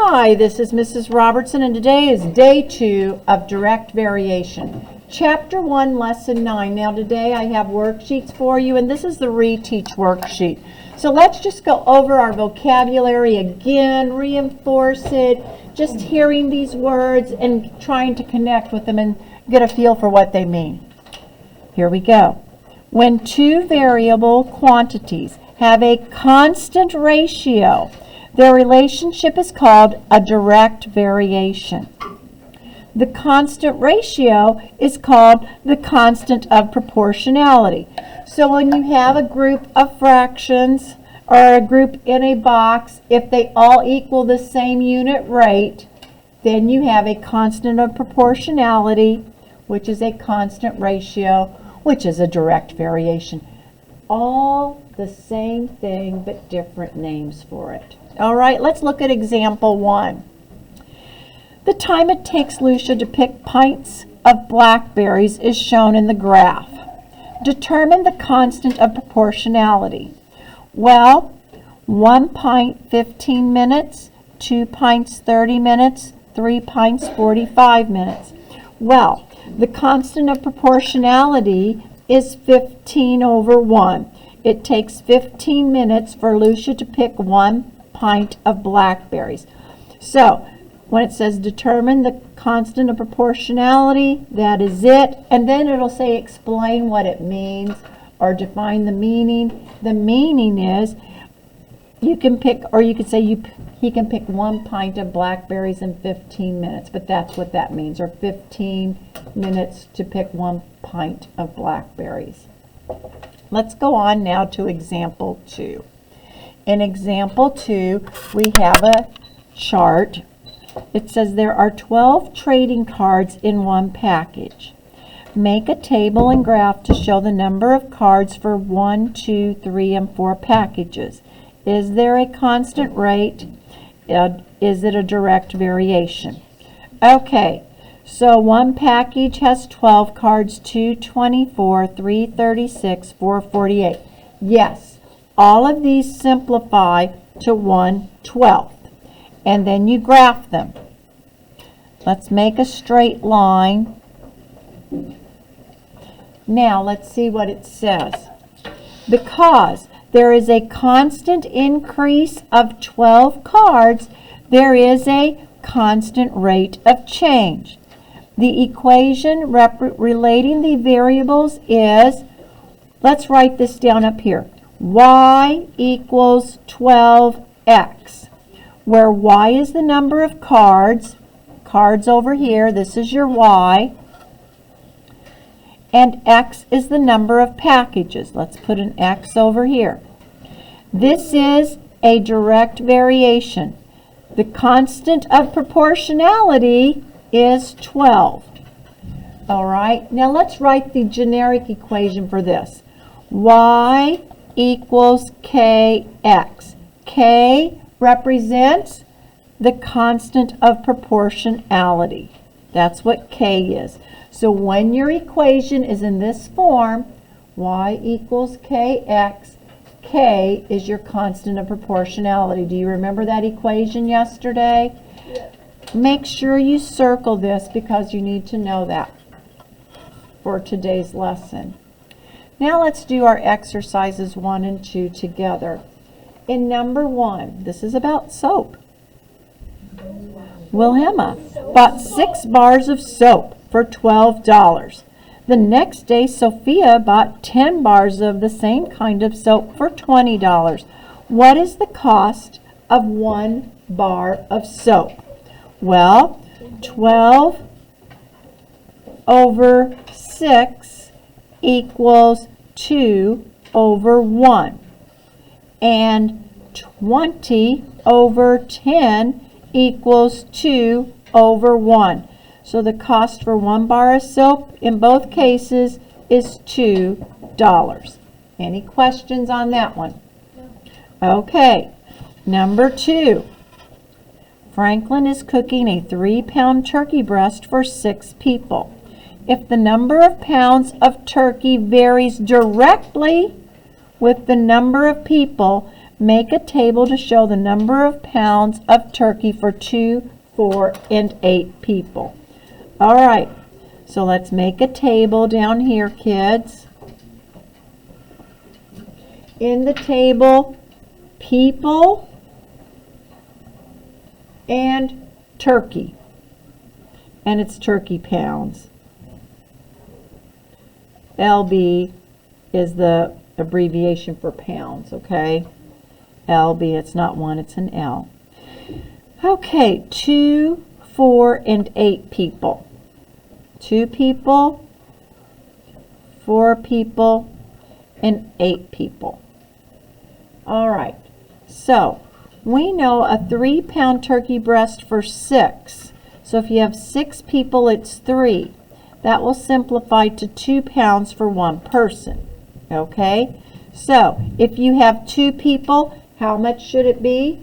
Hi, this is Mrs. Robertson, and today is day 2 of direct variation. Chapter 1, lesson 9. Now today I have worksheets for you, and this is the reteach worksheet. So let's just go over our vocabulary again, reinforce it, just hearing these words and trying to connect with them and get a feel for what they mean. Here we go. When two variable quantities have a constant ratio, their relationship is called a direct variation. The constant ratio is called the constant of proportionality. So when you have a group of fractions or a group in a box, if they all equal the same unit rate, then you have a constant of proportionality, which is a constant ratio, which is a direct variation. All the same thing, but different names for it. All right, let's look at example 1. The time it takes Lucia to pick pints of blackberries is shown in the graph. Determine the constant of proportionality. Well, 1 pint 15 minutes, 2 pints 30 minutes, 3 pints 45 minutes. Well, the constant of proportionality is 15 over 1. It takes 15 minutes for Lucia to pick 1 pint of blackberries. So when it says determine the constant of proportionality, that is it. And then it'll say explain what it means or define the meaning. The meaning is you can pick, or you could say he can pick 1 pint of blackberries in 15 minutes, but that's what that means, or 15 minutes to pick 1 pint of blackberries. Let's go on now to example 2. In example 2, we have a chart. It says there are 12 trading cards in one package. Make a table and graph to show the number of cards for 1, 2, 3, and 4 packages. Is there a constant rate? Is it a direct variation? Okay, so one package has 12 cards, 2, 24, 3, 36, 4, 48. Yes. All of these simplify to 1/12, and then you graph them. Let's make a straight line. Now let's see what it says. Because there is a constant increase of 12 cards, there is a constant rate of change. The equation relating the variables is, let's write this down up here. Y equals 12x, where y is the number of cards over here, this is your y, and x is the number of packages. Let's put an x over here. This is a direct variation. The constant of proportionality is 12. All right, now let's write the generic equation for this. Y equals kx. K represents the constant of proportionality. That's what K is. So when your equation is in this form, y equals kx, K is your constant of proportionality. Do you remember that equation yesterday? Yes. Make sure you circle this because you need to know that for today's lesson. Now let's do our exercises 1 and 2 together. In number 1, this is about soap. Wilhelma bought 6 bars of soap for $12. The next day, Sophia bought 10 bars of the same kind of soap for $20. What is the cost of 1 bar of soap? Well, 12 over 6 equals 2 over 1. And 20 over 10 equals 2 over 1. So the cost for 1 bar of soap in both cases is $2. Any questions on that one? Okay, number 2. Franklin is cooking a 3-pound turkey breast for 6 people. If the number of pounds of turkey varies directly with the number of people, Make a table to show the number of pounds of turkey for 2, 4, and 8 people. All right, so let's make a table down here, kids. In the table, people and turkey. And it's turkey pounds. LB is the abbreviation for pounds, okay? LB, it's not 1, it's an L. Okay, 2, 4, and 8 people. 2 people, 4 people, and 8 people. All right, so we know a 3-pound turkey breast for 6. So if you have 6 people, it's 3. That will simplify to 2 pounds for 1 person. Okay, so if you have 2 people, how much should it be?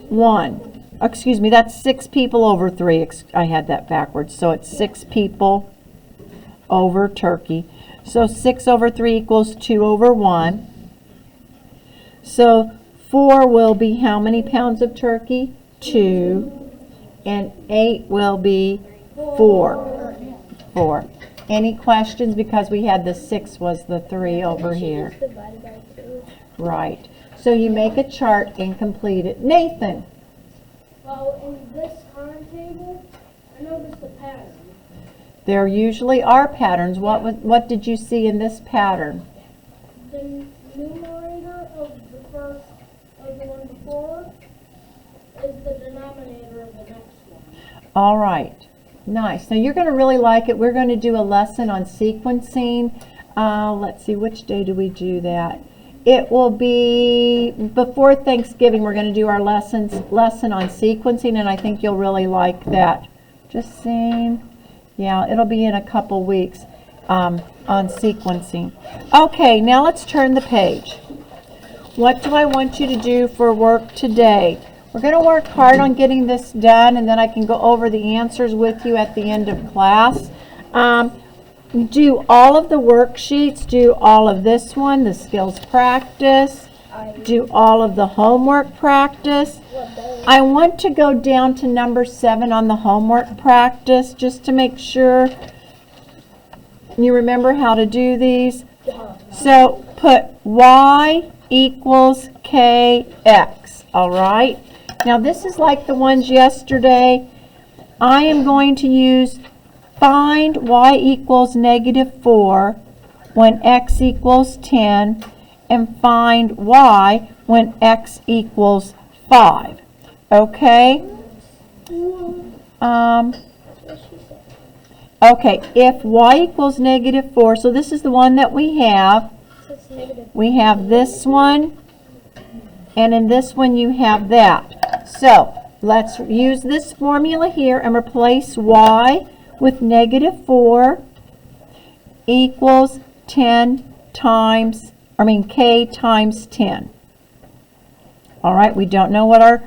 1. Excuse me, that's 6 people over 3. I had that backwards. So it's 6 people over turkey. So 6 over 3 equals 2 over 1. So 4 will be how many pounds of turkey? 2. And 8 will be 4. 4. Any questions? Because we had the 6 was the 3 over here. Right. So you make a chart and complete it. Nathan. Well, in this timetable, I noticed a pattern. There usually are patterns. What did you see in this pattern? The numerator of the one before is the denominator of the next one. All right. Nice. Now you're going to really like it. We're going to do a lesson on sequencing. Let's see, which day do we do that? It will be before Thanksgiving. We're going to do our lesson on sequencing, and I think you'll really like that. Just seeing. Yeah, it'll be in a couple weeks on sequencing. Okay, now let's turn the page. What do I want you to do for work today? We're going to work hard on getting this done, and then I can go over the answers with you at the end of class. Do all of the worksheets, do all of this one, the skills practice, do all of the homework practice. I want to go down to number 7 on the homework practice just to make sure you remember how to do these. So put y equals kx, all right? Now this is like the ones yesterday. I am going to use find y equals -4 when x equals 10 and find y when x equals 5. Okay? Okay, if y equals -4, so this is the one that we have. We have this one, and in this one you have that. So let's use this formula here and replace y with -4 equals k times 10. All right, we don't know what our...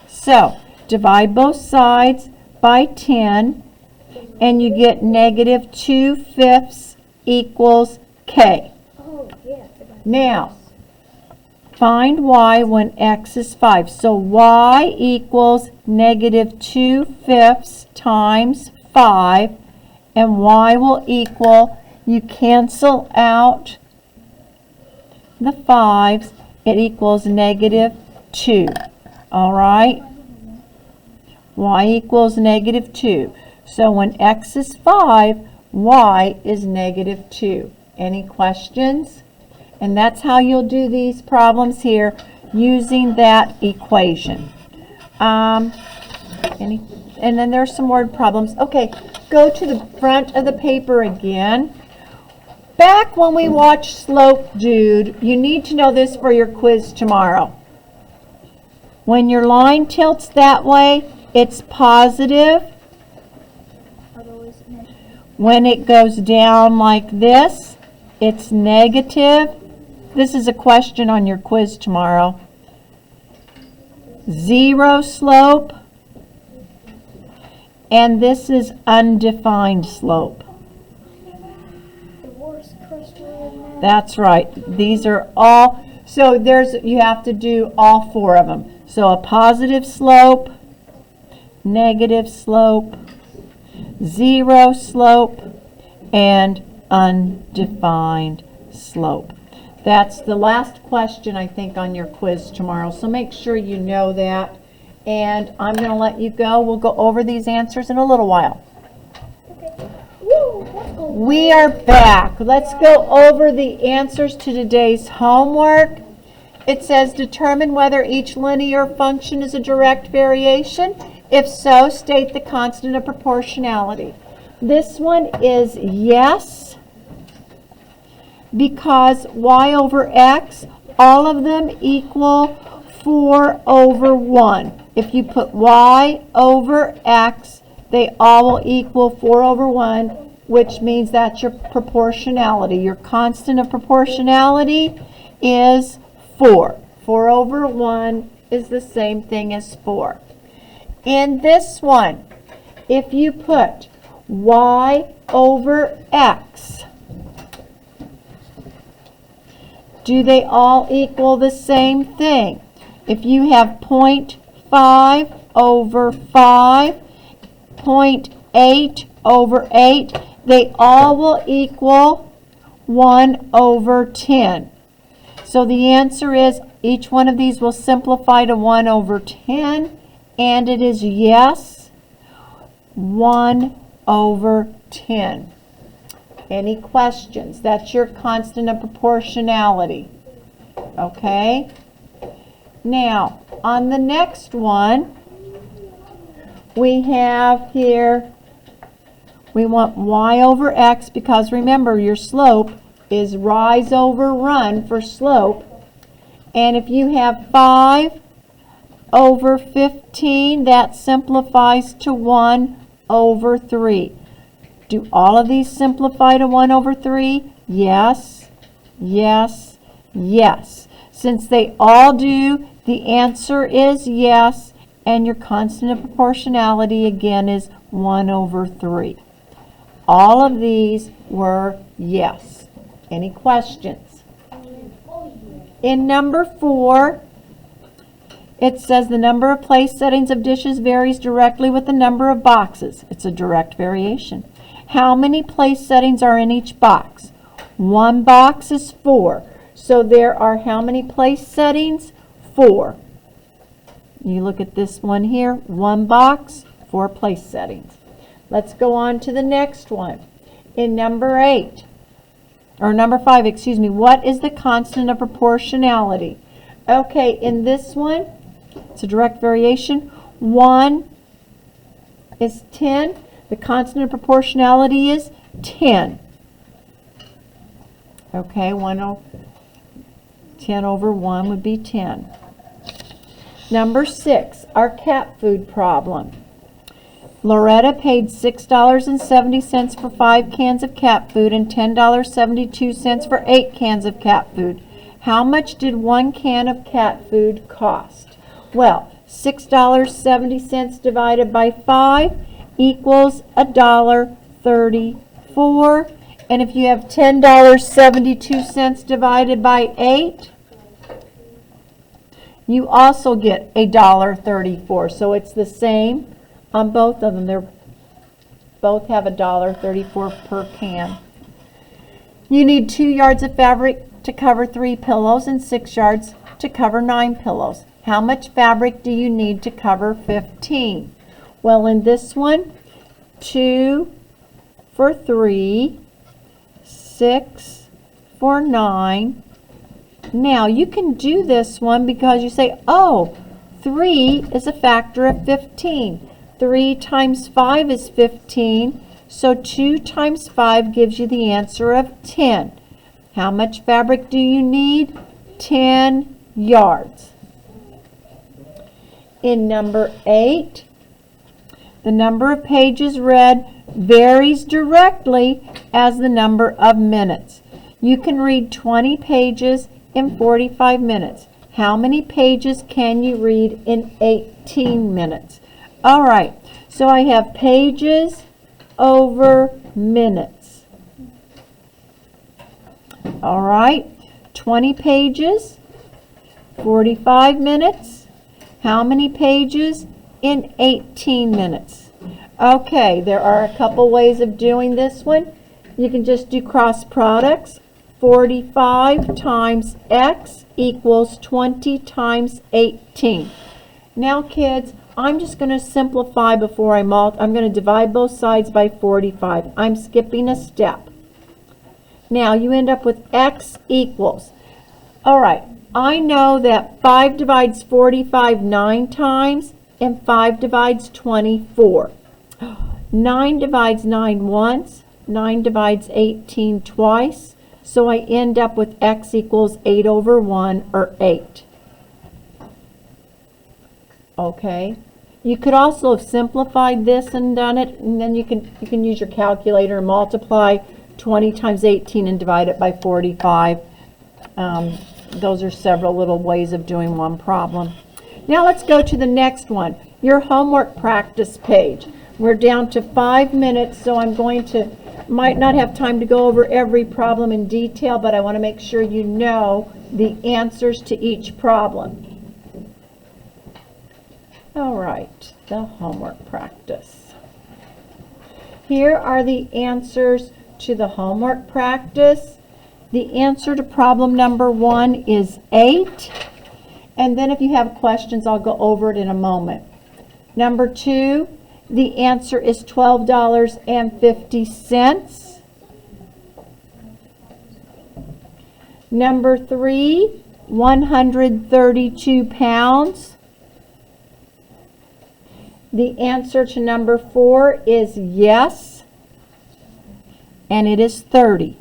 So divide both sides by 10, and you get -2/5 equals k. Now, find y when x is 5. So y equals -2/5 times 5, and y will equal, you cancel out the 5s, it equals -2. All right? Y equals -2. So when x is 5, y is -2. Any questions? And that's how you'll do these problems here using that equation. And then there's some word problems. Okay, go to the front of the paper again. Back when we watched Slope Dude, you need to know this for your quiz tomorrow. When your line tilts that way, it's positive. When it goes down like this, it's negative. This is a question on your quiz tomorrow. 0 slope. And this is undefined slope. The worst question. That's right. These are all, So you have to do all 4 of them. So a positive slope, negative slope, 0 slope, and undefined slope. That's the last question, I think, on your quiz tomorrow. So make sure you know that. And I'm going to let you go. We'll go over these answers in a little while. Okay. Woo, let's go. We are back. Let's go over the answers to today's homework. It says determine whether each linear function is a direct variation. If so, state the constant of proportionality. This one is yes, because y over x, all of them equal 4 over 1. If you put y over x, they all will equal 4 over 1, which means that's your proportionality. Your constant of proportionality is 4. 4 over 1 is the same thing as 4. In this one, if you put y over x, do they all equal the same thing? If you have 0.5 over 5, 0.8 over 8, they all will equal 1 over 10. So the answer is each one of these will simplify to 1 over 10, and it is yes, 1 over 10. Any questions? That's your constant of proportionality. Okay? Now, on the next one, we have here, we want y over x, because remember, your slope is rise over run for slope. And if you have 5 over 15, that simplifies to 1 over 3. Do all of these simplify to 1 over 3? Yes, yes, yes. Since they all do, the answer is yes, and your constant of proportionality again is 1 over 3. All of these were yes. Any questions? In number 4, it says the number of place settings of dishes varies directly with the number of boxes. It's a direct variation. How many place settings are in each box? 1 box is 4. So there are how many place settings? 4. You look at this one here, 1 box, 4 place settings. Let's go on to the next one. In number 8, or number 5, excuse me, what is the constant of proportionality? Okay, in this one, it's a direct variation. 1 is 10. The constant of proportionality is 10. Okay, 10 over 1 would be 10. Number 6, our cat food problem. Loretta paid $6.70 for 5 cans of cat food and $10.72 for 8 cans of cat food. How much did 1 can of cat food cost? Well, $6.70 divided by 5 equals $1.34. And if you have $10.72 divided by 8, you also get $1.34. So it's the same on both of them. They both have $1.34 per can. You need 2 yards of fabric to cover 3 pillows and 6 yards to cover 9 pillows. How much fabric do you need to cover 15? Well, in this one, 2 for 3, 6 for 9. Now, you can do this one because you say, oh, 3 is a factor of 15. 3 times 5 is 15, so 2 times 5 gives you the answer of 10. How much fabric do you need? 10 yards. In number 8, the number of pages read varies directly as the number of minutes. You can read 20 pages in 45 minutes. How many pages can you read in 18 minutes? All right, so I have pages over minutes. All right, 20 pages 45 minutes. How many pages? In 18 minutes. Okay, there are a couple ways of doing this one. You can just do cross products. 45 times x equals 20 times 18. Now kids, I'm just going to simplify before I'm going to divide both sides by 45. I'm skipping a step. Now you end up with x equals. All right, I know that 5 divides 45 9 times and 5 divides 24. 9 divides 9 once, 9 divides 18 twice, so I end up with x equals 8 over 1, or 8. Okay, you could also have simplified this and done it, and then you can use your calculator and multiply 20 times 18 and divide it by 45. Those are several little ways of doing one problem. Now let's go to the next one, your homework practice page. We're down to 5 minutes, so might not have time to go over every problem in detail, but I want to make sure you know the answers to each problem. All right, the homework practice. Here are the answers to the homework practice. The answer to problem number 1 is 8. And then if you have questions, I'll go over it in a moment. Number 2, the answer is $12.50. Number 3, 132 pounds. The answer to number 4 is yes, and it is 30.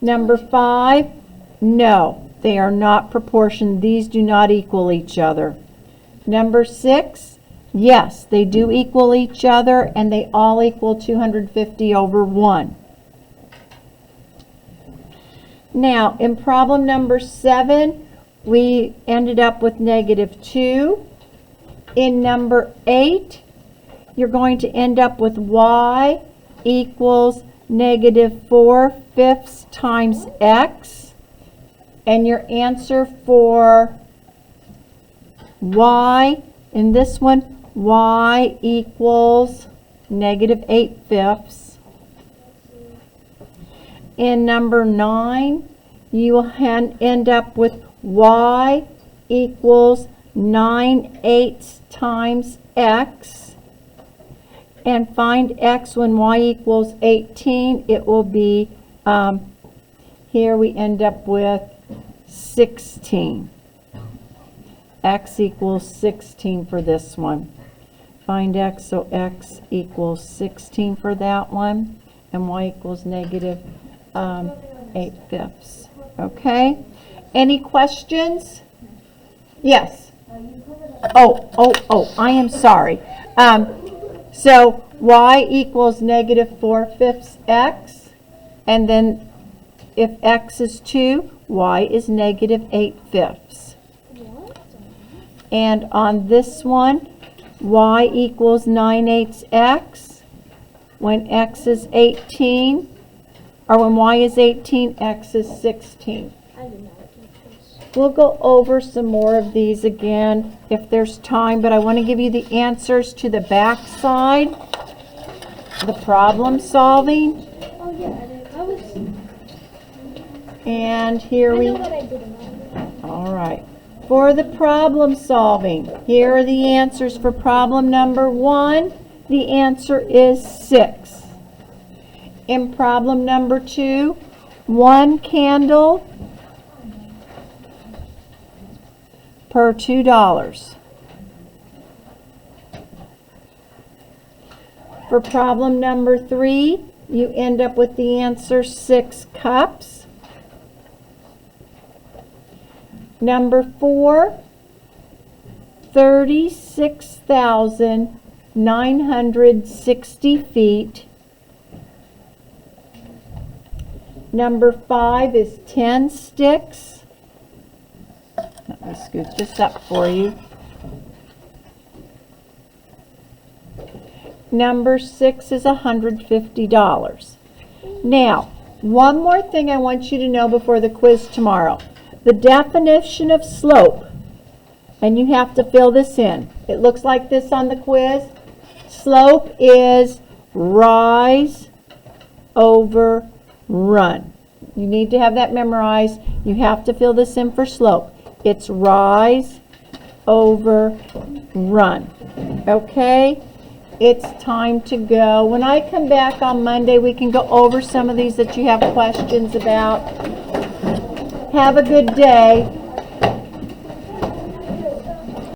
Number 5, no, they are not proportioned. These do not equal each other. Number 6, yes, they do equal each other, and they all equal 250 over 1. Now, in problem number 7, we ended up with -2. In number 8, you're going to end up with y equals -4/5 times x. And your answer for y, in this one, y equals -8/5. In number 9, you will end up with y equals 9/8 times x. And find x when y equals 18. It will be, here we end up with 16. X equals 16 for this one. Find x, so x equals 16 for that one, and y equals -8/5. Okay? Any questions? Yes. Oh, I am sorry. So y equals -4/5 x, and then if x is 2, y is -8/5. And on this one, y equals 9/8 x. When x is 18, or when y is 18, x is 16. We'll go over some more of these again if there's time, but I want to give you the answers to the back side, the problem solving. Oh yeah, I was. And here I we, know what I did about it. all right. For the problem solving, here are the answers for problem number 1. The answer is 6. In problem number 2, 1 candle per $2. For problem number 3, you end up with the answer 6 cups. Number 4, 36,960 feet. Number 5 is 10 sticks. Let me scoot this up for you. Number 6 is $150. Now, one more thing I want you to know before the quiz tomorrow. the definition of slope, and you have to fill this in. It looks like this on the quiz. Slope is rise over run. You need to have that memorized. You have to fill this in for slope. It's rise over run. Okay? It's time to go. When I come back on Monday, we can go over some of these that you have questions about. Have a good day.